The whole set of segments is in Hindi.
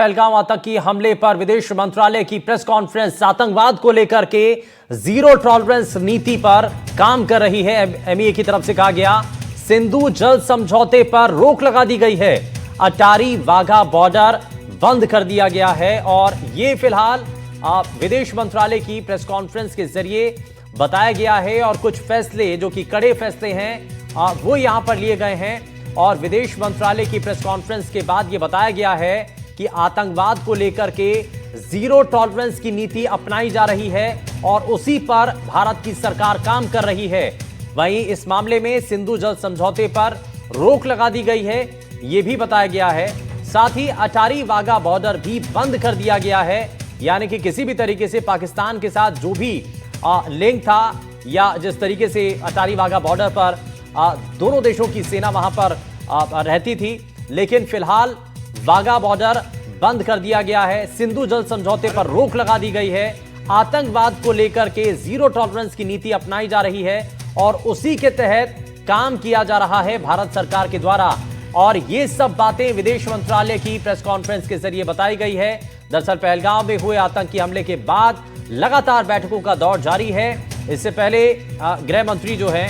पहलगाम आतंकी हमले पर विदेश मंत्रालय की प्रेस कॉन्फ्रेंस। आतंकवाद को लेकर के जीरो टॉलरेंस नीति पर काम कर रही है। एमईए की तरफ से कहा गया सिंधु जल समझौते पर रोक लगा दी गई है। अटारी वाघा बॉर्डर बंद कर दिया गया है और यह फिलहाल विदेश मंत्रालय की प्रेस कॉन्फ्रेंस के जरिए बताया गया है और कुछ फैसले जो कि कड़े फैसले हैं वो यहां पर लिए गए हैं। और विदेश मंत्रालय की प्रेस कॉन्फ्रेंस के बाद यह बताया गया है कि आतंकवाद को लेकर के जीरो टॉलरेंस की नीति अपनाई जा रही है और उसी पर भारत की सरकार काम कर रही है। वहीं इस मामले में सिंधु जल समझौते पर रोक लगा दी गई है, यह भी बताया गया है। साथ ही अटारी वाघा बॉर्डर भी बंद कर दिया गया है, यानी कि किसी भी तरीके से पाकिस्तान के साथ जो भी लिंक था या जिस तरीके से अटारी वाघा बॉर्डर पर दोनों देशों की सेना वहां पर रहती थी, लेकिन फिलहाल वाघा बॉर्डर बंद कर दिया गया है। सिंधु जल समझौते पर रोक लगा दी गई है। आतंकवाद को लेकर के जीरो टॉलरेंस की नीति अपनाई जा रही है और उसी के तहत काम किया जा रहा है भारत सरकार के द्वारा। और ये सब बातें विदेश मंत्रालय की प्रेस कॉन्फ्रेंस के जरिए बताई गई है। दरअसल पहलगाम में हुए आतंकी हमले के बाद लगातार बैठकों का दौर जारी है। इससे पहले गृह मंत्री जो है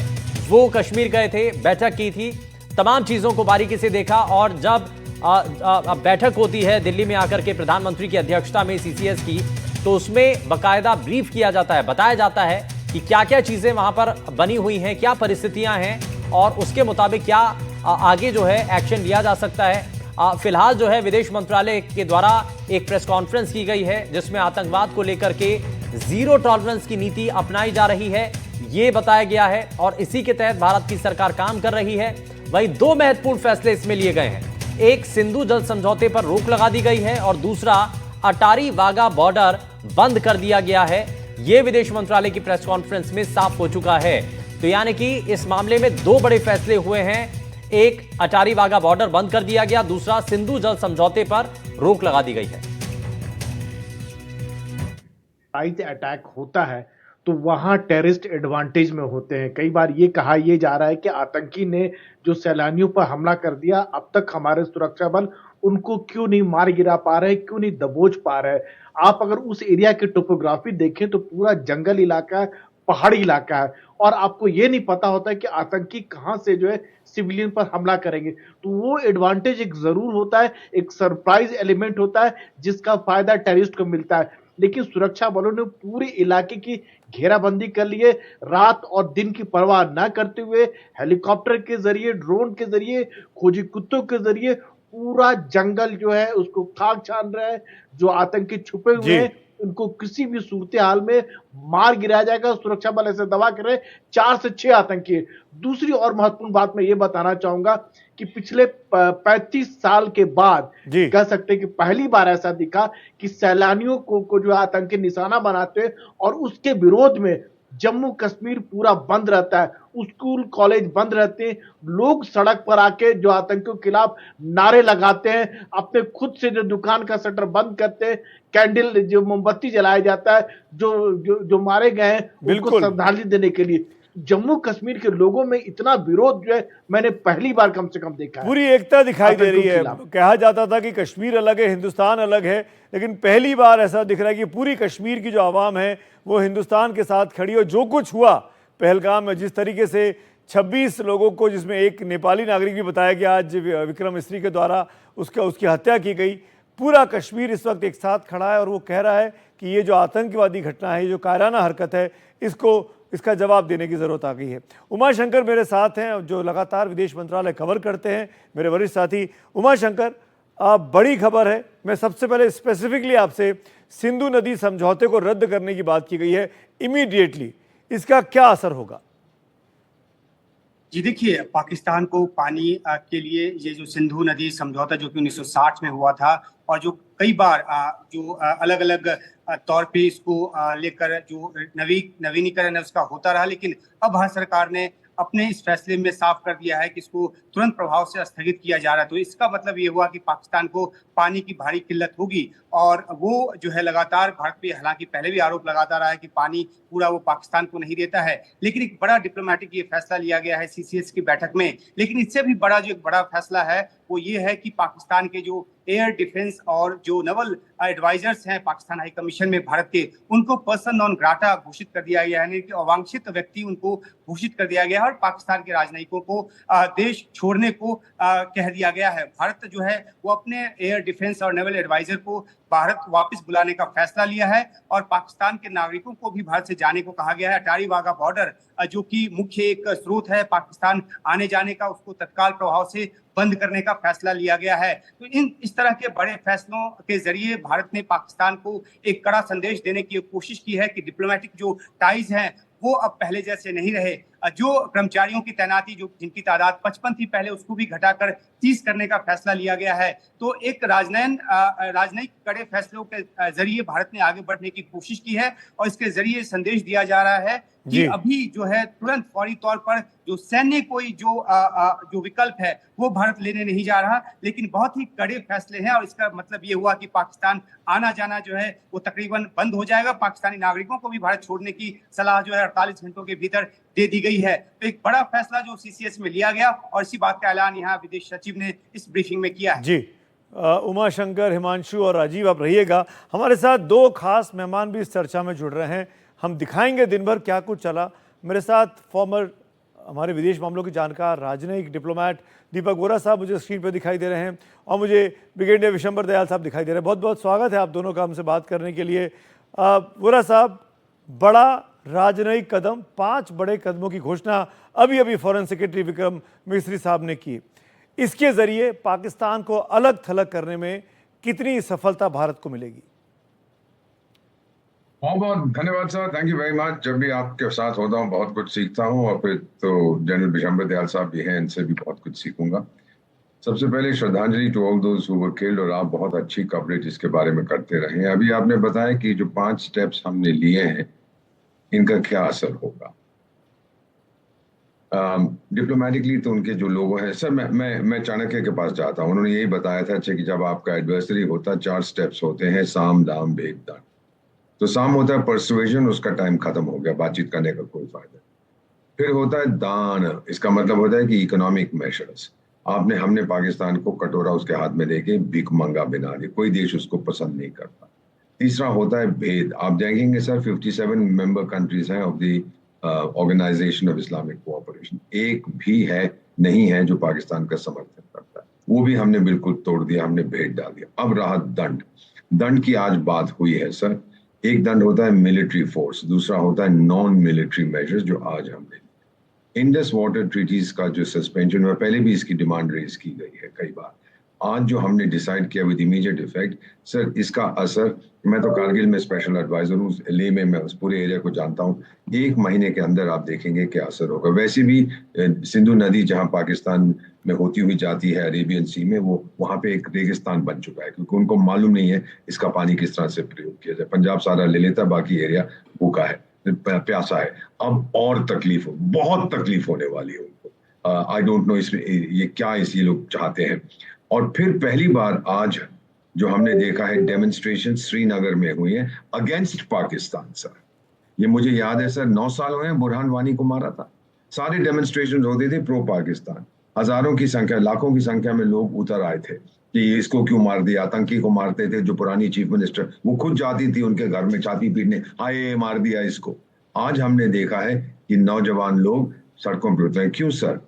वो कश्मीर गए थे, बैठक की थी, तमाम चीजों को बारीकी से देखा। और जब बैठक होती है दिल्ली में आकर के प्रधानमंत्री की अध्यक्षता में सीसीएस की, तो उसमें बकायदा ब्रीफ किया जाता है, बताया जाता है कि क्या क्या चीजें वहां पर बनी हुई हैं, क्या परिस्थितियां हैं और उसके मुताबिक क्या आगे जो है एक्शन लिया जा सकता है। फिलहाल जो है विदेश मंत्रालय के द्वारा एक प्रेस कॉन्फ्रेंस की गई है जिसमें आतंकवाद को लेकर के जीरो टॉलरेंस की नीति अपनाई जा रही है, ये बताया गया है और इसी के तहत भारत की सरकार काम कर रही है। वहीं दो महत्वपूर्ण फैसले इसमें लिए गए हैं, एक सिंधु जल समझौते पर रोक लगा दी गई है और दूसरा अटारी वाघा बॉर्डर बंद कर दिया गया है। यह विदेश मंत्रालय की प्रेस कॉन्फ्रेंस में साफ हो चुका है। तो यानी कि इस मामले में दो बड़े फैसले हुए हैं, एक अटारी वाघा बॉर्डर बंद कर दिया गया, दूसरा सिंधु जल समझौते पर रोक लगा दी गई है। अटैक होता है तो वहां टेररिस्ट एडवांटेज में होते हैं। कई बार ये कहा यह जा रहा है कि आतंकी ने जो सैलानियों पर हमला कर दिया, अब तक हमारे सुरक्षा बल उनको क्यों नहीं मार गिरा पा रहे, क्यों नहीं दबोच पा रहे। आप अगर उस एरिया की टोपोग्राफी देखें तो पूरा जंगल इलाका है, पहाड़ी इलाका है और आपको ये नहीं पता होता है कि आतंकी कहां से जो है सिविलियन पर हमला करेंगे। तो वो एडवांटेज एक जरूर होता है, एक सरप्राइज एलिमेंट होता है जिसका फायदा टेररिस्ट को मिलता है। लेकिन सुरक्षा बलों ने पूरे इलाके की घेराबंदी कर ली है, रात और दिन की परवाह न करते हुए हेलीकॉप्टर के जरिए, ड्रोन के जरिए, खोजी कुत्तों के जरिए पूरा जंगल जो है उसको खाक छान रहा है। जो आतंकी छुपे हुए हैं उनको किसी भी सूरत हाल में मार गिराया जाएगा। सुरक्षा बल ऐसे दवा कर रहे हैं 4 से 6 आतंकी। दूसरी और महत्वपूर्ण बात मैं ये बताना चाहूंगा कि पिछले 35 साल के बाद कह सकते हैं कि पहली बार ऐसा दिखा कि सैलानियों को जो आतंकी निशाना बनाते हैं और उसके विरोध में जम्मू कश्मीर पूरा बंद रहता है, स्कूल कॉलेज बंद रहते हैं, लोग सड़क पर आके जो आतंकियों के खिलाफ नारे लगाते हैं, अपने खुद से जो दुकान का शटर बंद करते हैं, कैंडल जो मोमबत्ती जलाया जाता है, जो मारे गए हैं उनको श्रद्धांजलि देने के लिए। जम्मू कश्मीर के लोगों में इतना विरोध जो है मैंने पहली बार कम से कम देखा है। पूरी एकता दिखाई दे रही है। कहा जाता था कि कश्मीर अलग है, हिंदुस्तान अलग है, लेकिन पहली बार ऐसा दिख रहा है कि पूरी कश्मीर की जो आवाम है वो हिंदुस्तान के साथ खड़ी। और जो कुछ हुआ पहलगाम में, जिस तरीके से 26 लोगों को, जिसमें एक नेपाली नागरिक भी बताया गया आज विक्रम मिस्री के द्वारा उसकी हत्या की गई, पूरा कश्मीर इस वक्त एक साथ खड़ा है और वो कह रहा है कि ये जो आतंकवादी घटना है, ये जो कायराना हरकत है, इसका जवाब देने की ज़रूरत आ गई है। उमा शंकर मेरे साथ हैं जो लगातार विदेश मंत्रालय कवर करते हैं, मेरे वरिष्ठ साथी। उमा शंकर, बड़ी खबर है। मैं सबसे पहले स्पेसिफिकली आपसे, सिंधु नदी समझौते को रद्द करने की बात की गई है इमीडिएटली, इसका क्या असर होगा? जी देखिए, पाकिस्तान को पानी के लिए ये जो सिंधु नदी समझौता जो कि 1960 में हुआ था और जो कई बार जो अलग अलग तौर पे इसको लेकर जो नवीनीकरण है उसका होता रहा, लेकिन अब भारत सरकार ने अपने इस फैसले में साफ कर दिया है कि इसको तुरंत प्रभाव से स्थगित किया जा रहा है। तो इसका मतलब ये हुआ कि पाकिस्तान को पानी की भारी किल्लत होगी और वो जो है लगातार भारत पे, हालांकि पहले भी आरोप लगाता रहा है कि पानी पूरा वो पाकिस्तान को नहीं देता है, लेकिन एक बड़ा डिप्लोमेटिक ये फैसला लिया गया है सीसीएस की बैठक में। लेकिन इससे भी बड़ा जो एक बड़ा फैसला है वो ये है कि पाकिस्तान के जो एयर डिफेंस और जो नेवल एडवाइजर्स हैं पाकिस्तान हाई कमीशन में भारत के, उनको पर्सन नॉन ग्राटा घोषित कर दिया गया है, यानी कि अवांछित व्यक्ति उनको घोषित कर दिया गया है और पाकिस्तान के राजनयिकों को देश छोड़ने को कह दिया गया है। भारत जो है वो अपने एयर डिफेंस और नेवल एडवाइजर को भारत वापस बुलाने का फैसला लिया है और पाकिस्तान के नागरिकों को भी भारत से जाने को कहा गया है। अटारी वाघा बॉर्डर जो कि मुख्य एक स्रोत है पाकिस्तान आने जाने का, उसको तत्काल प्रभाव से बंद करने का फैसला लिया गया है। तो इस तरह के बड़े फैसलों के जरिए भारत ने पाकिस्तान को एक कड़ा संदेश देने की कोशिश की है कि डिप्लोमेटिक जो टाइज हैं वो अब पहले जैसे नहीं रहे। जो कर्मचारियों की तैनाती जो जिनकी तादाद 55 थी पहले, उसको भी घटाकर 30 करने का फैसला लिया गया है। तो एक राजनयिक कड़े फैसलों के जरिए भारत ने आगे बढ़ने की कोशिश की है और इसके जरिए संदेश दिया जा रहा है कि अभी जो है तुरंत फौरी तौर पर जो सैन्य कोई जो विकल्प है वो भारत लेने नहीं जा रहा, लेकिन बहुत ही कड़े फैसले हैं और इसका मतलब ये हुआ कि पाकिस्तान आना जाना जो है वो तकरीबन बंद हो जाएगा। पाकिस्तानी नागरिकों को भी भारत छोड़ने की सलाह जो है 48 घंटों के भीतर दे दी गई है। तो एक बड़ा फैसला जो सीसीएस में लिया गया और इसी बात का ऐलान यहाँ विदेश सचिव ने इस ब्रीफिंग में किया है। जी, उमा शंकर, हिमांशु और राजीव आप रहिएगा, हमारे साथ दो खास मेहमान भी इस चर्चा में जुड़ रहे हैं। हम दिखाएंगे दिन भर क्या कुछ चला। मेरे साथ फॉर्मर हमारे विदेश मामलों के जानकार राजनयिक डिप्लोमेट दीपक वोरा साहब मुझे स्क्रीन पर दिखाई दे रहे हैं और मुझे ब्रिगेडियर विशंबर दयाल साहब दिखाई दे रहे हैं। बहुत बहुत स्वागत है आप दोनों का हमसे बात करने के लिए। वोरा साहब, बड़ा राजनयिक कदम, 5 बड़े कदमों की घोषणा अभी फॉरेन सेक्रेटरी विक्रम मिस्री साहब ने की। इसके जरिए पाकिस्तान को अलग थलग करने में कितनी सफलता भारत को मिलेगी? बहुत बहुत धन्यवाद sir, thank you very much. जब भी आपके साथ होता हूँ बहुत कुछ सीखता हूँ और फिर तो जनरल विशंबर दयाल साहब भी हैं, इनसे भी बहुत कुछ सीखूंगा। सबसे पहले श्रद्धांजलि to all those who were killed, और आप बहुत अच्छी कवरेज इसके बारे में करते रहे। अभी आपने बताया कि जो 5 स्टेप्स हमने लिए हैं इनका क्या असर होगा डिप्लोमेटिकली। तो उनके जो लोग हैं सर, मैं चाणक्य के पास जाता हूँ, उन्होंने यही बताया था कि जब आपका एडवर्सरी होता 4 स्टेप्स होते हैं, साम दाम भेद दंड। तो साम होता है परसुएजन, उसका टाइम खत्म हो गया, बातचीत करने का कोई फायदा नहीं। फिर होता है दान, इसका मतलब होता है कि इकोनॉमिक मेजर्स। हमने पाकिस्तान को कटोरा उसके हाथ में देके भीख मंगा बना दिया, कोई देश उसको पसंद नहीं करता। तीसरा होता है भेद। आप देखेंगे सर 57 मेंबर कंट्रीज हैं of the organisation of Islamic cooperation, एक भी नहीं है जो पाकिस्तान का समर्थन करता है। वो भी हमने बिल्कुल तोड़ दिया, हमने भेद डाल दिया। अब रहा दंड। दंड की आज बात हुई है सर। एक दंड होता है मिलिट्री फोर्स, दूसरा होता है नॉन मिलिट्री मेजर्स जो आज हमने इंडस वाटर ट्रीटीज का जो सस्पेंशन हुआ, पहले भी इसकी डिमांड रेज की गई है कई बार। आज जो हमने डिसाइड किया विद इमीडिएट इफेक्ट सर, इसका असर, मैं तो कारगिल में स्पेशल एडवाइजर हूँ, लेह में मैं उस पूरे एरिया को जानता हूँ, 1 महीने के अंदर आप देखेंगे क्या असर होगा। वैसे भी सिंधु नदी जहाँ पाकिस्तान में होती हुई जाती है अरेबियन सी में, वो वहाँ पे एक रेगिस्तान बन चुका है, क्योंकि उनको मालूम नहीं है इसका पानी किस तरह से प्रयोग किया जाए। पंजाब सारा ले लेता, बाकी एरिया भूखा है, प्यासा है। अब और तकलीफ बहुत तकलीफ होने वाली है उनको। आई डोंट नो इसमें ये क्या ये लोग चाहते हैं। और फिर पहली बार आज जो हमने देखा है डेमोन्स्ट्रेशन श्रीनगर में हुई है अगेंस्ट पाकिस्तान सर। ये मुझे याद है सर, 9 साल हुए हैं बुरहान वानी को मारा था, सारे डेमोन्स्ट्रेशन होते थे प्रो पाकिस्तान। हजारों की संख्या, लाखों की संख्या में लोग उतर आए थे कि इसको क्यों मार दिया। आतंकी को मारते थे, जो पुरानी चीफ मिनिस्टर वो खुद जाती थी उनके घर में छाती पीटने, हाय मार दिया इसको। आज हमने देखा है कि नौजवान लोग सड़कों पर उतरे। क्यों सर?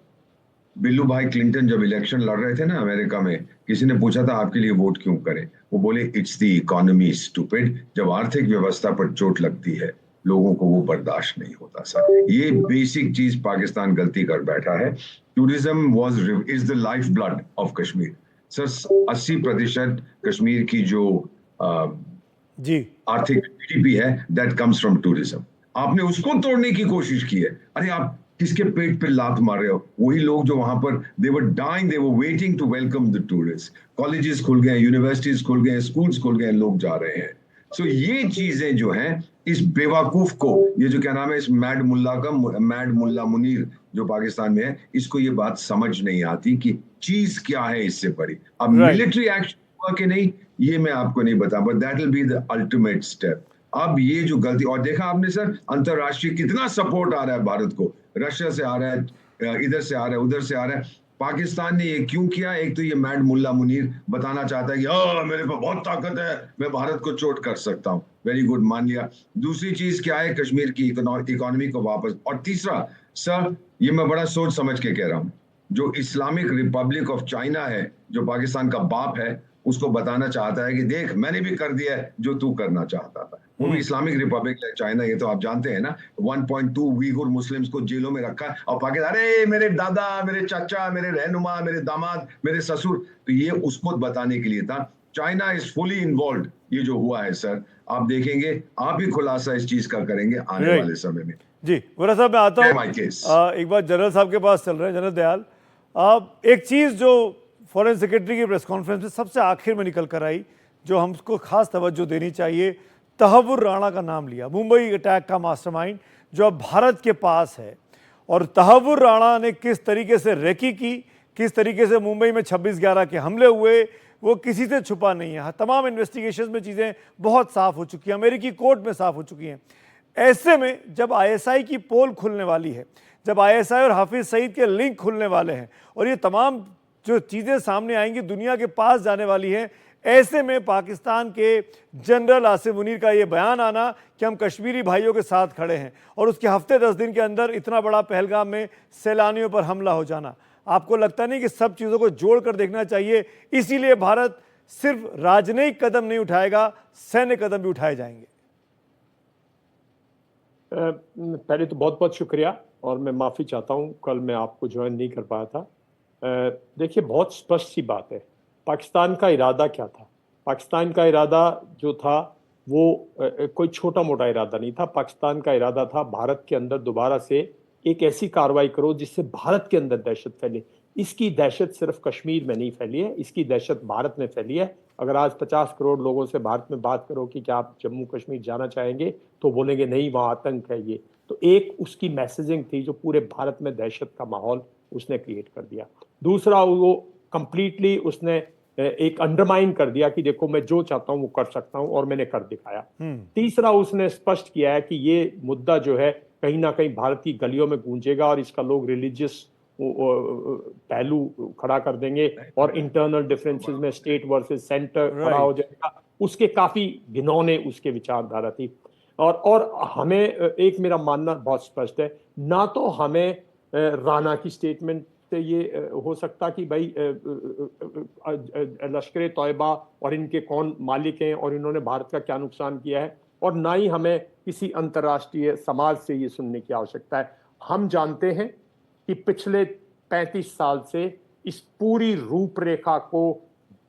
बिल्लू भाई क्लिंटन जब इलेक्शन लड़ रहे थे ना अमेरिका में, किसी ने पूछा था आपके लिए वोट क्यों करें, वो बोले इट्स द इकोनॉमी स्टूपिड। जब आर्थिक व्यवस्था पर चोट लगती है लोगों को वो बर्दाश्त नहीं होता सर। ये बेसिक चीज पाकिस्तान गलती कर बैठा है। Tourism is the life blood of Kashmir sir. 80% Kashmir की जो आर्थिक जीडीपी है दैट कम्स फ्रॉम टूरिज्म। आपने उसको तोड़ने की कोशिश की है। अरे आप किसके पेट पे लात मार रहे हो? वही लोग जो वहां पर they were dying, they were waiting to welcome the tourist. Colleges खुल गए, यूनिवर्सिटीज खुल गए, स्कूल्स खुल गए, लोग जा रहे हैं। सो ये चीजें जो हैं, इस बेवकूफ को, ये जो क्या नाम है इस मैड मुल्ला मुनीर जो पाकिस्तान में है, इसको ये बात समझ नहीं आती कि चीज क्या है इससे बड़ी। अब मिलिट्री एक्शन हुआ कि नहीं ये मैं आपको नहीं बता, but that will be the ultimate step. अब ये जो गलती, और देखा आपने सर अंतरराष्ट्रीय कितना सपोर्ट आ रहा है भारत को, रशिया से आ रहा है, इधर से आ रहा है, उधर से आ रहा है। पाकिस्तान ने ये क्यों किया? एक तो ये मैड मुल्ला मुनीर बताना चाहता है कि मेरे पे बहुत ताकत है, मैं भारत को चोट कर सकता हूँ। वेरी गुड, मान लिया। दूसरी चीज क्या है? कश्मीर की इकोनॉमी को वापस। और तीसरा, सर ये मैं बड़ा सोच समझ के कह रहा हूँ, जो इस्लामिक रिपब्लिक ऑफ चाइना है, जो पाकिस्तान का बाप है, उसको बताना चाहता है कि देख मैंने भी कर दिया है जो तू करना चाहता था। वो भी इस्लामिक रिपब्लिक है चाइना, ये तो आप जानते हैं ना। 1.2 उइगुर मुस्लिम्स को जेलों में रखा है, और पाकिस्तान अरे मेरे दादा, मेरे चाचा, मेरे रहनुमा, मेरे दामाद, मेरे ससुर। तो ये उसको बताने के लिए था। China is fully involve. ये जो हुआ है सर, आप देखेंगे, आप ही खुलासा इस चीज का करेंगे आने वाले समय में। जी वोरा साहब, मैं आता Yeah, my case. हूँ। एक बार जनरल साहब के पास चल रहे हैं। जनरल दयाल, एक चीज़ जो फॉरेन सेक्रेटरी की प्रेस कॉन्फ्रेंस में सबसे आखिर में निकल कर आई, जो हमको खास तवज्जो देनी चाहिए, तहव्वुर राणा का नाम लिया, मुंबई अटैक का मास्टरमाइंड जो अब भारत के पास है। और तहव्वुर राणा ने किस तरीके से रेकी की, किस तरीके से मुंबई में 26/11 के हमले हुए, वो किसी से छुपा नहीं है। तमाम इन्वेस्टिगेशन में चीज़ें बहुत साफ हो चुकी हैं, अमेरिकी कोर्ट में साफ हो चुकी हैं। ऐसे में जब आईएसआई की पोल खुलने वाली है, जब आईएसआई और हाफिज सईद के लिंक खुलने वाले हैं, और ये तमाम जो चीज़ें सामने आएंगी दुनिया के पास जाने वाली हैं, ऐसे में पाकिस्तान के जनरल आसिम मुनीर का ये बयान आना कि हम कश्मीरी भाइयों के साथ खड़े हैं, और उसके हफ्ते 10 दिन के अंदर इतना बड़ा पहलगाम में सैलानियों पर हमला हो जाना, आपको लगता नहीं कि सब चीज़ों को जोड़ कर देखना चाहिए? इसीलिए भारत सिर्फ राजनयिक कदम नहीं उठाएगा, सैन्य कदम भी उठाए जाएंगे। पहले तो बहुत बहुत शुक्रिया, और मैं माफ़ी चाहता हूँ कल मैं आपको ज्वाइन नहीं कर पाया था। देखिए, बहुत स्पष्ट सी बात है, पाकिस्तान का इरादा क्या था। पाकिस्तान का इरादा जो था वो कोई छोटा मोटा इरादा नहीं था। पाकिस्तान का इरादा था भारत के अंदर दोबारा से एक ऐसी कार्रवाई करो जिससे भारत के अंदर दहशत फैले। इसकी दहशत सिर्फ कश्मीर में नहीं फैली है, इसकी दहशत भारत में फैली है। अगर आज 50 करोड़ लोगों से भारत में बात करो कि क्या आप जम्मू कश्मीर जाना चाहेंगे, तो बोलेंगे नहीं, वहाँ आतंक है। ये तो एक उसकी मैसेजिंग थी जो पूरे भारत में दहशत का माहौल उसने क्रिएट कर दिया। दूसरा, वो कंप्लीटली उसने एक अंडरमाइन कर दिया कि देखो मैं जो चाहता हूँ वो कर सकता हूँ, और मैंने कर दिखाया। तीसरा, उसने स्पष्ट किया है कि ये मुद्दा जो है कहीं ना कहीं भारत की गलियों में गूंजेगा, और इसका लोग रिलीजियस पहलू खड़ा कर देंगे, और इंटरनल डिफरेंसेस में स्टेट वर्सेस सेंटर खड़ा हो जाएगा। उसके काफी घिनौने उसके विचारधारा थी। और हमें एक मेरा मानना बहुत स्पष्ट है, ना तो हमें राणा की स्टेटमेंट से ये हो सकता कि भाई लश्कर तौयबा और इनके कौन मालिक हैं और इन्होंने भारत का क्या नुकसान किया है, और ना ही हमें किसी अंतर्राष्ट्रीय समाज से ये सुनने की आवश्यकता है। हम जानते हैं कि पिछले 35 साल से इस पूरी रूपरेखा को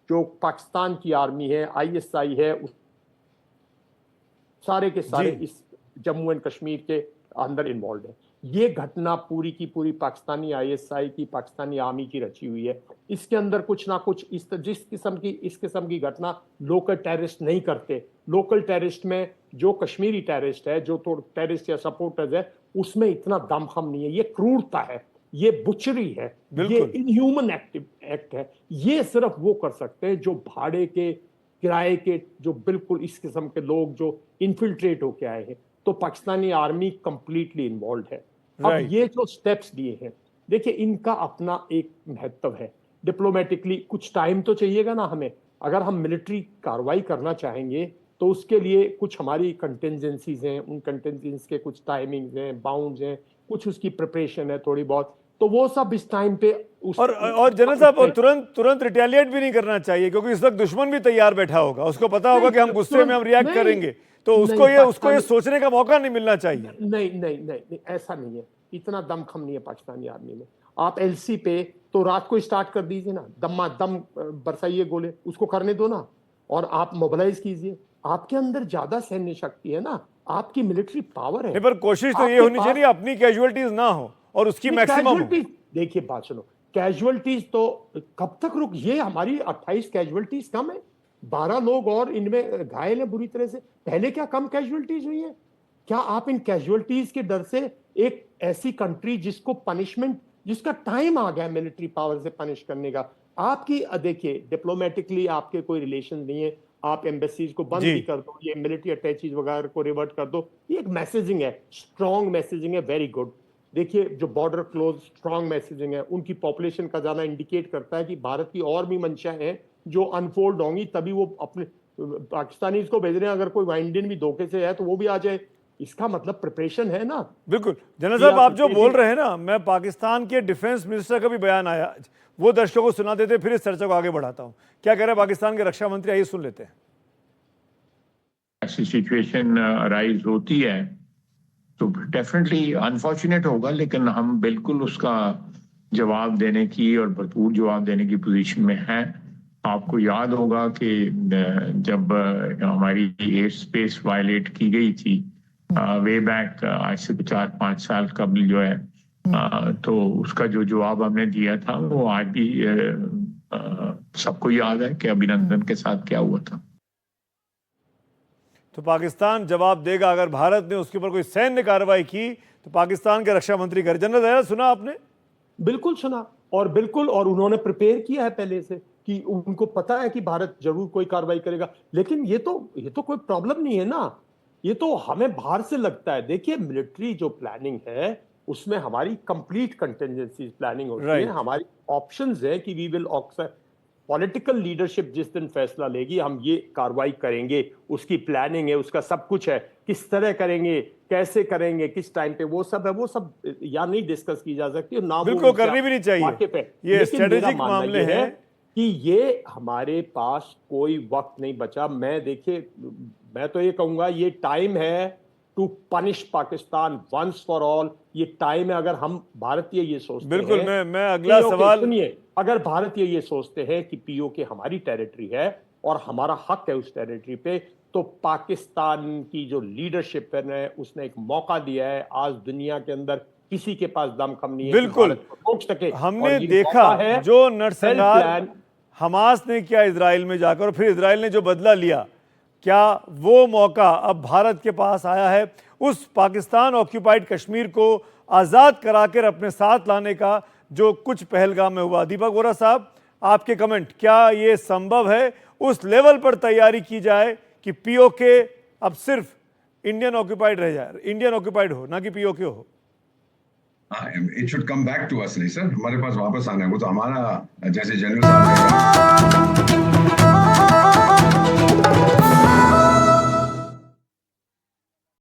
जो पाकिस्तान की आर्मी है, आईएसआई है, उस सारे के सारे इस जम्मू एंड कश्मीर के अंदर इन्वॉल्व है। ये घटना पूरी की पूरी पाकिस्तानी आईएसआई की, पाकिस्तानी आर्मी की रची हुई है। इसके अंदर कुछ ना कुछ इस किस्म की घटना लोकल टेररिस्ट नहीं करते। लोकल टेररिस्ट में जो कश्मीरी टेररिस्ट है, जो तो टेररिस्ट या सपोर्टर्स है, उसमें इतना दमखम नहीं है। ये क्रूरता है, ये बुचरी है, ये इनह्यूमन एक्ट है। ये सिर्फ वो कर सकते हैं जो भाड़े के, किराए के, जो बिल्कुल इस किस्म के लोग जो इन्फिल्ट्रेट होके आए हैं। तो पाकिस्तानी आर्मी कंप्लीटली इन्वॉल्व है। अब ये जो स्टेप्स लिए हैं, देखिए इनका अपना एक महत्व है। डिप्लोमेटिकली कुछ टाइम तो चाहिएगा ना हमें। अगर हम मिलिट्री कार्रवाई करना चाहेंगे तो उसके लिए कुछ हमारी कंटिजेंसीज हैं, उन कंटिजेंसीज के कुछ टाइमिंग्स हैं, बाउंड्स हैं, कुछ उसकी प्रिपरेशन है थोड़ी बहुत, तो वो सब इस टाइम पे और जनरल साहब, तुरंत रिटेलिएट भी नहीं करना चाहिए, क्योंकि इस वक्त दुश्मन भी तैयार बैठा होगा। उसको पता होगा कि हम गुस्से में हम रिएक्ट करेंगे, तो उसको ये सोचने का मौका नहीं मिलना चाहिए। नहीं, ऐसा नहीं है। इतना दमखम नहीं है पाकिस्तानी आर्मी में। आप एलसी पे तो रात को स्टार्ट कर दीजिए ना, दम बरसाइए गोले, उसको करने दो ना, और आप मोबिलाइज कीजिए। आपके अंदर ज्यादा सैन्य शक्ति है ना, आपकी मिलिट्री पावर है। पर कोशिश तो ये होनी चाहिए अपनी कैजुअलिटीज ना हो और उसकी मैक्सिमम हो। देखिए बात सुनो, कैजुअलिटीज तो कब तक रुक, ये हमारी 28 कैजुअलिटीज कम है, 12 लोग और इनमें घायल है बुरी तरह से। पहले क्या कम कैजुअलिटीज हुई है? क्या आप इन कैजुअलिटीज के डर से एक ऐसी कंट्री जिसको पनिशमेंट, जिसका टाइम आ गया मिलिट्री पावर से पनिश करने का, आपकी देखिए डिप्लोमेटिकली आपके कोई रिलेशन नहीं है, आप एम्बेसीज को बंद भी कर दो, ये मिलिट्री अटैचीज वगैरह को रिवर्ट कर दो, ये एक मैसेजिंग है, स्ट्रॉन्ग मैसेजिंग है, वेरी गुड। देखिए जो बॉर्डर क्लोज स्ट्रांग मैसेजिंग है, उनकी पॉपुलेशन का जाना इंडिकेट करता है कि भारत की और भी मंशा हैं जो अनफोल्ड होंगी, तभी वो अपने पाकिस्तानी को भेज रहे हैं। अगर कोई इंडियन भी धोखे से है तो वो भी आ जाए, इसका मतलब प्रिपरेशन है ना। बिल्कुल जनरल साहब, आप जो बोल रहे हैं ना, मैं पाकिस्तान के डिफेंस मिनिस्टर का भी बयान आया आज, वो दर्शकों को सुना देते, फिर इस चर्चा को आगे बढ़ाता हूं। क्या कह रहे हैं पाकिस्तान के रक्षा मंत्री, आइए सुन लेते हैं। ऐसी सिचुएशन अराइज होती है तो डेफिनेटली अनफॉर्चुनेट होगा, लेकिन हम बिल्कुल उसका जवाब देने की और भरपूर जवाब देने की पोजीशन में हैं। आपको याद होगा कि जब हमारी एयर स्पेस वायलेट की गई थी वे बैक, आज से 4-5 साल कबल जो है, तो उसका जो जवाब हमने दिया था वो आज भी सबको याद है कि अभिनंदन के साथ क्या हुआ था। तो पाकिस्तान जवाब देगा अगर भारत ने उसके ऊपर कोई सैन्य कार्रवाई की, तो पाकिस्तान के रक्षा मंत्री कर। जनरल दयाल, सुना आपने? बिल्कुल सुना, और बिल्कुल, और उन्होंने प्रिपेयर किया है पहले से कि उनको पता है कि भारत जरूर कोई कार्रवाई करेगा। लेकिन ये तो कोई प्रॉब्लम नहीं है ना, ये तो हमें बाहर से लगता है। देखिए मिलिट्री जो प्लानिंग है उसमें हमारी कंप्लीट कंटिजेंसी प्लानिंग होती है, हमारी ऑप्शंस है कि वी विल पॉलिटिकल लीडरशिप जिस दिन फैसला लेगी हम ये कार्रवाई करेंगे, उसकी प्लानिंग है, उसका सब कुछ है, किस तरह करेंगे, कैसे करेंगे, किस टाइम पे, वो सब या नहीं डिस्कस की जा सकती और ना बिल्कुल करनी भी नहीं चाहिए, ये स्ट्रेटेजिक मामले हैं कि ये हमारे पास कोई वक्त नहीं बचा। मैं तो ये कहूंगा ये टाइम है to punish Pakistan once for all. ये टाइम है, अगर हम भारतीय ये सोचते हैं, बिल्कुल मैं अगला सवाल सुनिए, अगर भारतीय ये सोचते हैं कि पीओके हमारी टेरिटरी है और हमारा हक है उस टेरिटरी पे, तो पाकिस्तान की जो लीडरशिप है उसने एक मौका दिया है। आज दुनिया के अंदर किसी के पास दमखम नहीं है बिल्कुल रोक सके। हमने देखा जो नरसंहार हमास ने किया इजराइल में जाकर, और फिर इजराइल ने जो बदला लिया, क्या वो मौका अब भारत के पास आया है उस पाकिस्तान ऑक्यूपाइड कश्मीर को आज़ाद कराकर अपने साथ लाने का, जो कुछ पहलगाम में हुआ? दीपक बोरा साहब, आपके कमेंट, क्या ये संभव है उस लेवल पर तैयारी की जाए कि पीओके अब सिर्फ इंडियन ऑक्यूपाइड रह जाए, इंडियन ऑक्यूपाइड हो, ना कि पीओके हो? It should come back to us, नहीं सर, हमारे पास वापस आना है। वो तो हमारा, जैसे जनरल साहब